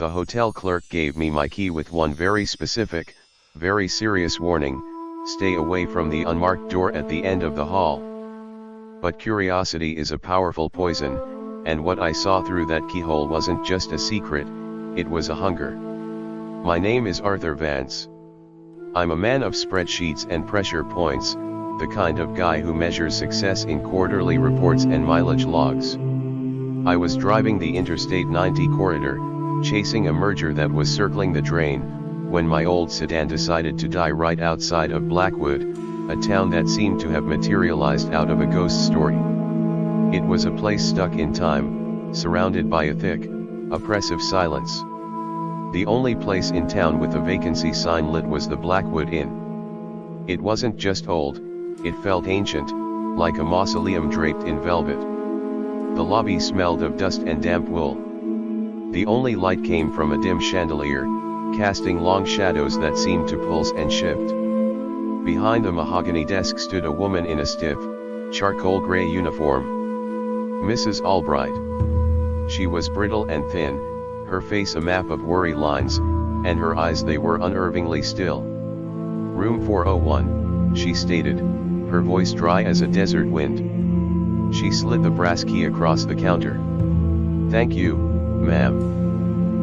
The hotel clerk gave me my key with one very specific, very serious warning: stay away from the unmarked door at the end of the hall. But curiosity is a powerful poison, and what I saw through that keyhole wasn't just a secret, it was a hunger. My name is Arthur Vance. I'm a man of spreadsheets and pressure points, the kind of guy who measures success in quarterly reports and mileage logs. I was driving the Interstate 90 corridor, chasing a merger that was circling the drain, when my old sedan decided to die right outside of Blackwood, a town that seemed to have materialized out of a ghost story. It was a place stuck in time, surrounded by a thick, oppressive silence. The only place in town with a vacancy sign lit was the Blackwood Inn. It wasn't just old, it felt ancient, like a mausoleum draped in velvet. The lobby smelled of dust and damp wool. The only light came from a dim chandelier, casting long shadows that seemed to pulse and shift. Behind a mahogany desk stood a woman in a stiff, charcoal gray uniform. Mrs. Albright. She was brittle and thin, her face a map of worry lines, and her eyes, they were unnervingly still. "Room 401, she stated, her voice dry as a desert wind. She slid the brass key across the counter. "Thank you, ma'am."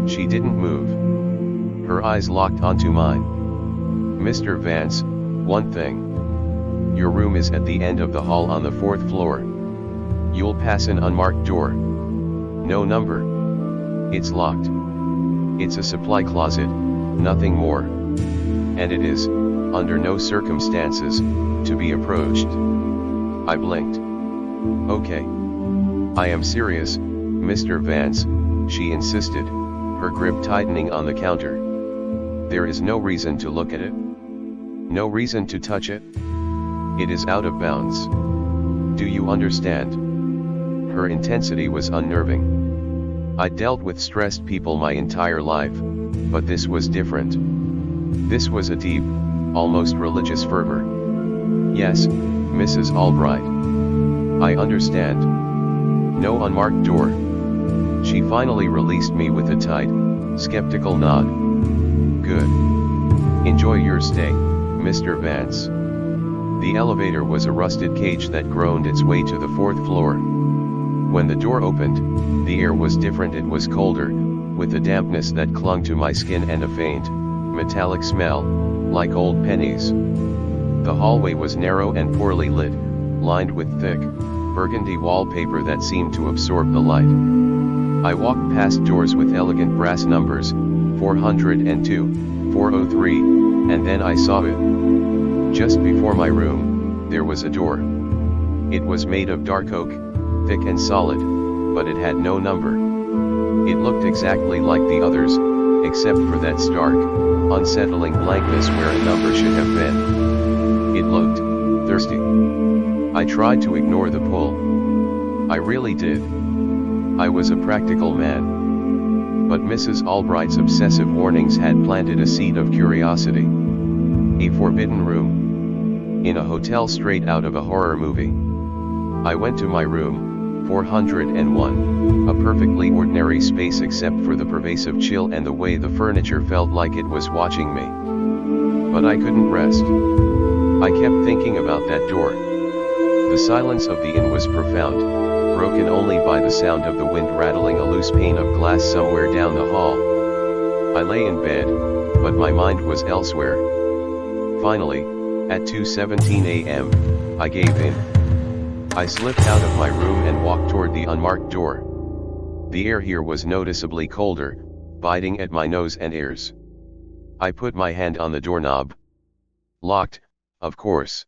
She didn't move. Her eyes locked onto mine. "Mr. Vance, one thing. Your room is at the end of the hall on the 4th floor. You'll pass an unmarked door. No number. It's locked. It's a supply closet, nothing more. And it is, under no circumstances, to be approached." I blinked. "Okay. I am serious, Mr. Vance," she insisted, her grip tightening on the counter. "There is no reason to look at it. No reason to touch it. It is out of bounds. Do you understand?" Her intensity was unnerving. I'd dealt with stressed people my entire life, but this was different. This was a deep, almost religious fervor. "Yes, Mrs. Albright. I understand. No unmarked door." She finally released me with a tight, skeptical nod. "Good. Enjoy your stay, Mr. Vance." The elevator was a rusted cage that groaned its way to the 4th floor. When the door opened, the air was different. It was colder, with a dampness that clung to my skin and a faint, metallic smell, like old pennies. The hallway was narrow and poorly lit, lined with thick, burgundy wallpaper that seemed to absorb the light. I walked past doors with elegant brass numbers, 402, 403, and then I saw it. Just before my room, there was a door. It was made of dark oak, thick and solid, but it had no number. It looked exactly like the others, except for that stark, unsettling blankness where a number should have been. It looked thirsty. I tried to ignore the pull. I really did. I was a practical man. But Mrs. Albright's obsessive warnings had planted a seed of curiosity. A forbidden room. In a hotel straight out of a horror movie. I went to my room, 401, a perfectly ordinary space except for the pervasive chill and the way the furniture felt like it was watching me. But I couldn't rest. I kept thinking about that door. The silence of the inn was profound, broken only by the sound of the wind rattling a loose pane of glass somewhere down the hall. I lay in bed, but my mind was elsewhere. Finally, at 2:17 a.m., I gave in. I slipped out of my room and walked toward the unmarked door. The air here was noticeably colder, biting at my nose and ears. I put my hand on the doorknob. Locked, of course.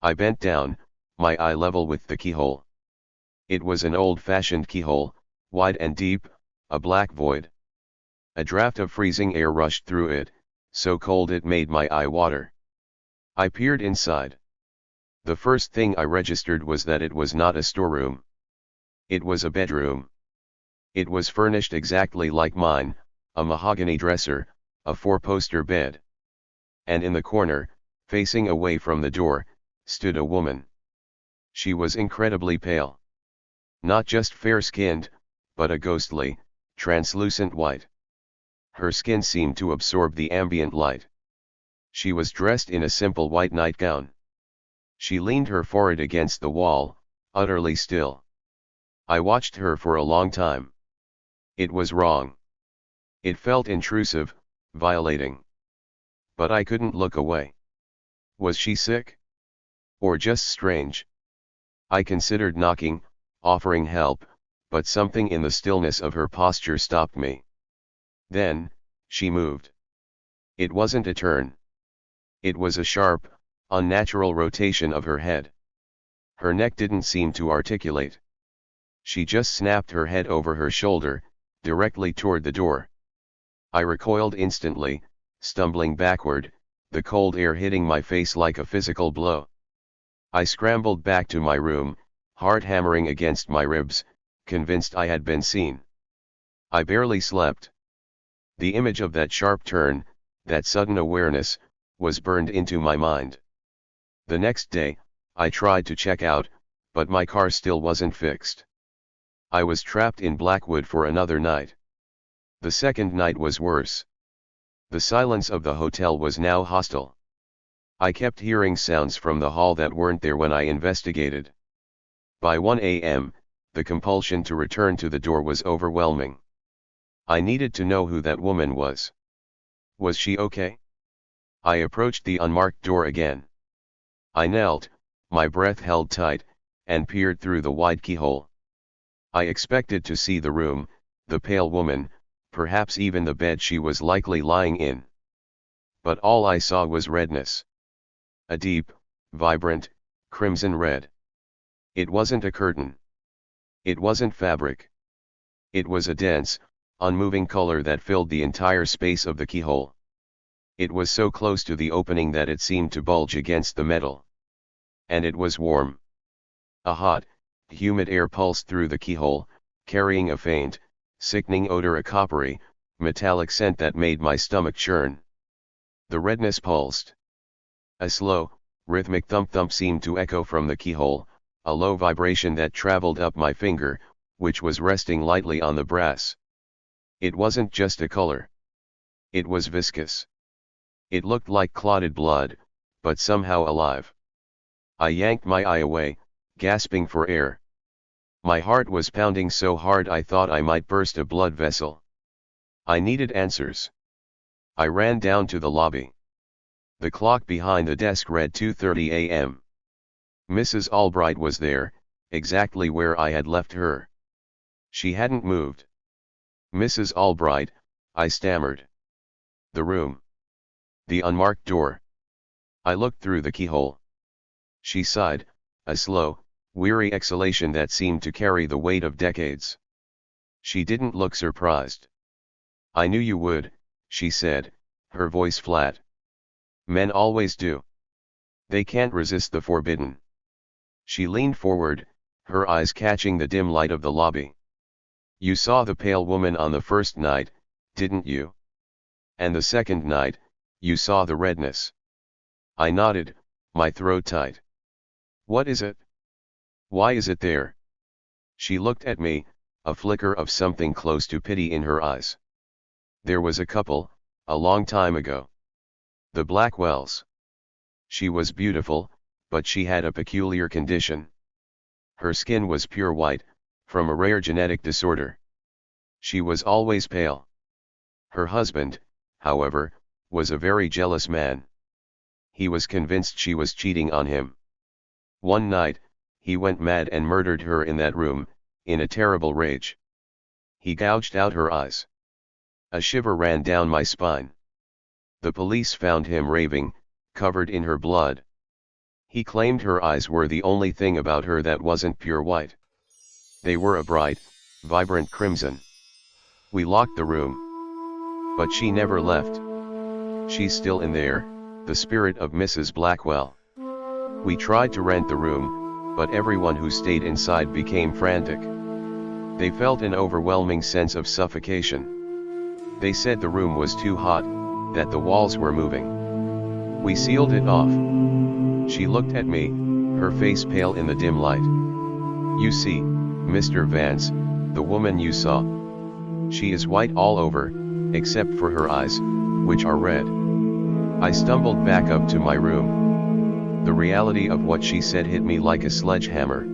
I bent down, my eye level with the keyhole. It was an old-fashioned keyhole, wide and deep, a black void. A draft of freezing air rushed through it, so cold it made my eye water. I peered inside. The first thing I registered was that it was not a storeroom. It was a bedroom. It was furnished exactly like mine, a mahogany dresser, a 4-poster bed. And in the corner, facing away from the door, stood a woman. She was incredibly pale. Not just fair-skinned, but a ghostly, translucent white. her skin seemed to absorb the ambient light. She was dressed in a simple white nightgown. She leaned her forehead against the wall, utterly still. I watched her for a long time. It was wrong. It felt intrusive, violating. But I couldn't look away. Was she sick? Or just strange? I considered knocking, offering help, but something in the stillness of her posture stopped me. Then, she moved. It wasn't a turn. It was a sharp, unnatural rotation of her head. Her neck didn't seem to articulate. She just snapped her head over her shoulder, directly toward the door. I recoiled instantly, stumbling backward, the cold air hitting my face like a physical blow. I scrambled back to my room, heart hammering against my ribs, convinced I had been seen. I barely slept. The image of that sharp turn, that sudden awareness, was burned into my mind. The next day, I tried to check out, but my car still wasn't fixed. I was trapped in Blackwood for another night. The second night was worse. The silence of the hotel was now hostile. I kept hearing sounds from the hall that weren't there when I investigated. By 1 a.m., the compulsion to return to the door was overwhelming. I needed to know who that woman was. Was she okay? I approached the unmarked door again. I knelt, my breath held tight, and peered through the wide keyhole. I expected to see the room, the pale woman, perhaps even the bed she was likely lying in. But all I saw was redness. A deep, vibrant, crimson red. It wasn't a curtain. It wasn't fabric. It was a dense, unmoving color that filled the entire space of the keyhole. It was so close to the opening that it seemed to bulge against the metal. And it was warm. A hot, humid air pulsed through the keyhole, carrying a faint, sickening odor, a coppery, metallic scent that made my stomach churn. The redness pulsed. A slow, rhythmic thump-thump seemed to echo from the keyhole, a low vibration that traveled up my finger, which was resting lightly on the brass. It wasn't just a color. It was viscous. It looked like clotted blood, but somehow alive. I yanked my eye away, gasping for air. My heart was pounding so hard I thought I might burst a blood vessel. I needed answers. I ran down to the lobby. The clock behind the desk read 2:30 a.m. Mrs. Albright was there, exactly where I had left her. She hadn't moved. Mrs. Albright, I stammered. The room. The unmarked door. I looked through the keyhole. She sighed, a slow, weary exhalation that seemed to carry the weight of decades. She didn't look surprised. "I knew you would," she said, her voice flat. "Men always do. They can't resist the forbidden." She leaned forward, her eyes catching the dim light of the lobby. "You saw the pale woman on the first night, didn't you? And the second night, you saw the redness?" I nodded, my throat tight. "What is it? Why is it there?" She looked at me, a flicker of something close to pity in her eyes. "There was a couple, a long time ago. The Blackwells. She was beautiful, but she had a peculiar condition. Her skin was pure white, from a rare genetic disorder. She was always pale. Her husband, however, was a very jealous man. He was convinced she was cheating on him. One night, he went mad and murdered her in that room, in a terrible rage. He gouged out her eyes." A shiver ran down my spine. "The police found him raving, covered in her blood. He claimed her eyes were the only thing about her that wasn't pure white. They were a bright, vibrant crimson. We locked the room. But she never left. She's still in there, the spirit of Mrs. Blackwell. We tried to rent the room, but everyone who stayed inside became frantic. They felt an overwhelming sense of suffocation. They said the room was too hot, that the walls were moving. We sealed it off." She looked at me, her face pale in the dim light. "You see, Mr. Vance, the woman you saw. She is white all over, except for her eyes, which are red. I stumbled back up to my room. The reality of what she said hit me like a sledgehammer.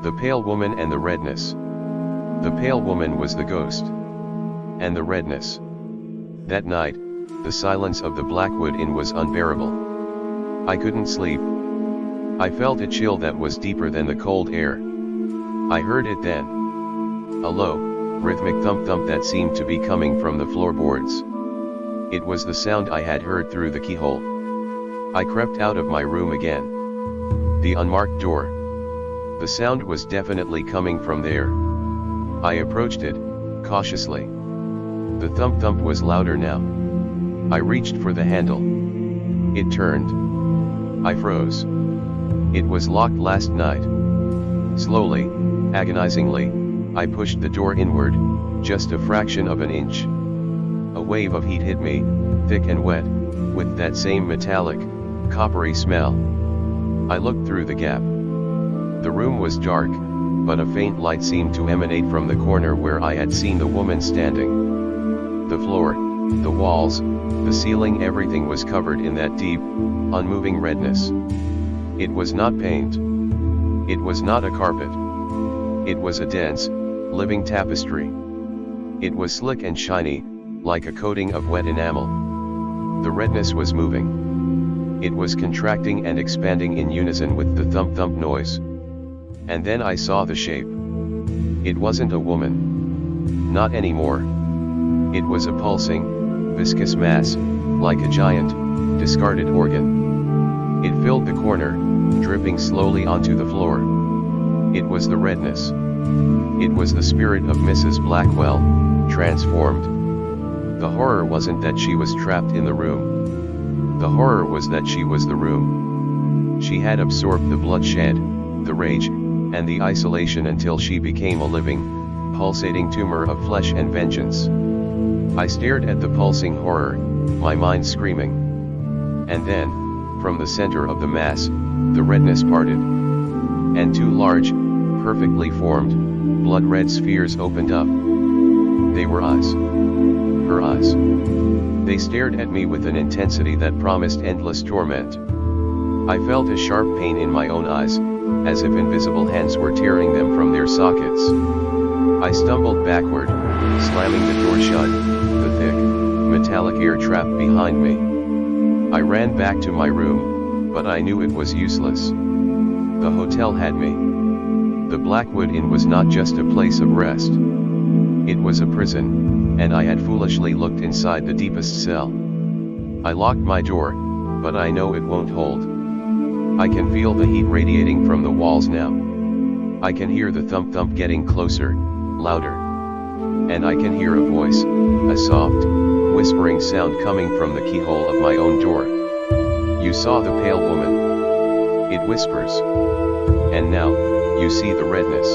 The pale woman and the redness. The pale woman was the ghost. And the redness. That night, the silence of the Blackwood Inn was unbearable. I couldn't sleep. I felt a chill that was deeper than the cold air. I heard it then. A low, rhythmic thump-thump that seemed to be coming from the floorboards. It was the sound I had heard through the keyhole. I crept out of my room again. The unmarked door. The sound was definitely coming from there. I approached it, cautiously. The thump-thump was louder now. I reached for the handle. It turned. I froze. It was locked last night. Slowly, agonizingly, I pushed the door inward, just a fraction of an inch. A wave of heat hit me, thick and wet, with that same metallic, coppery smell. I looked through the gap. The room was dark, but a faint light seemed to emanate from the corner where I had seen the woman standing. The floor, the walls, the ceiling, everything was covered in that deep, unmoving redness. It was not paint. It was not a carpet. It was a dense, living tapestry. It was slick and shiny, like a coating of wet enamel. The redness was moving. It was contracting and expanding in unison with the thump-thump noise. And then I saw the shape. It wasn't a woman. Not anymore. It was a pulsing, viscous mass, like a giant, discarded organ. It filled the corner, dripping slowly onto the floor. It was the redness. It was the spirit of Mrs. Blackwell, transformed. The horror wasn't that she was trapped in the room. The horror was that she was the room. She had absorbed the bloodshed, the rage, and the isolation until she became a living, pulsating tumor of flesh and vengeance. I stared at the pulsing horror, my mind screaming. And then, from the center of the mass, the redness parted. And two large, perfectly formed, blood-red spheres opened up. They were eyes. Her eyes. They stared at me with an intensity that promised endless torment. I felt a sharp pain in my own eyes, as if invisible hands were tearing them from their sockets. I stumbled backward, slamming the door shut, the thick, metallic air trap behind me. I ran back to my room, but I knew it was useless. The hotel had me. The Blackwood Inn was not just a place of rest. It was a prison, and I had foolishly looked inside the deepest cell. I locked my door, but I know it won't hold. I can feel the heat radiating from the walls now. I can hear the thump-thump getting closer, louder. And I can hear a voice, a soft, whispering sound coming from the keyhole of my own door. You saw the pale woman. It whispers. And now, you see the redness.